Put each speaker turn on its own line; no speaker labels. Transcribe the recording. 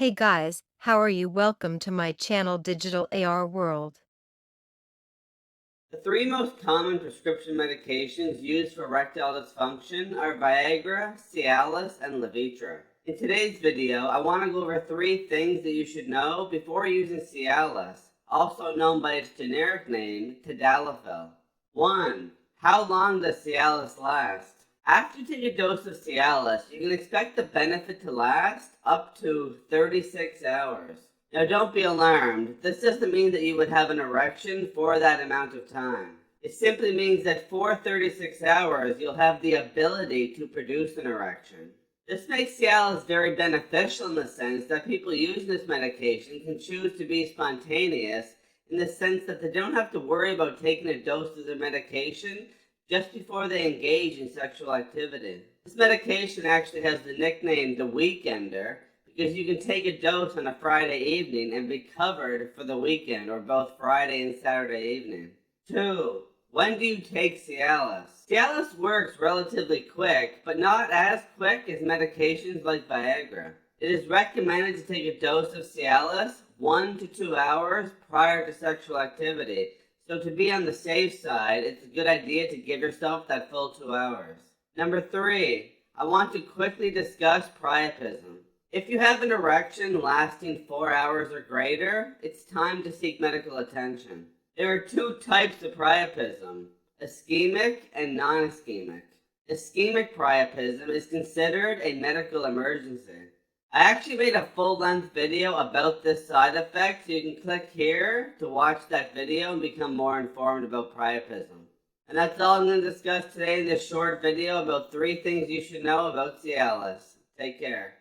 Hey guys, how are you? Welcome to my channel Digital AR World.
The three most common prescription medications used for erectile dysfunction are Viagra, Cialis, and Levitra. In today's video, I want to go over three things that you should know before using Cialis, also known by its generic name, tadalafil. 1. How long does Cialis last? After you take a dose of Cialis, you can expect the benefit to last up to 36 hours. Now don't be alarmed, this doesn't mean that you would have an erection for that amount of time. It simply means that for 36 hours you'll have the ability to produce an erection. This makes Cialis very beneficial in the sense that people using this medication can choose to be spontaneous in the sense that they don't have to worry about taking a dose of their medication just before they engage in sexual activity. This medication actually has the nickname the Weekender because you can take a dose on a Friday evening and be covered for the weekend or both Friday and Saturday evening. 2. When do you take Cialis? Cialis works relatively quick, but not as quick as medications like Viagra. It is recommended to take a dose of Cialis 1 to 2 hours prior to sexual activity. So to be on the safe side, it's a good idea to give yourself that full 2 hours. Number 3, I want to quickly discuss priapism. If you have an erection lasting 4 hours or greater, it's time to seek medical attention. There are two types of priapism, ischemic and non-ischemic. Ischemic priapism is considered a medical emergency. I actually made a full-length video about this side effect, so you can click here to watch that video and become more informed about priapism. And that's all I'm going to discuss today in this short video about 3 things you should know about Cialis. Take care.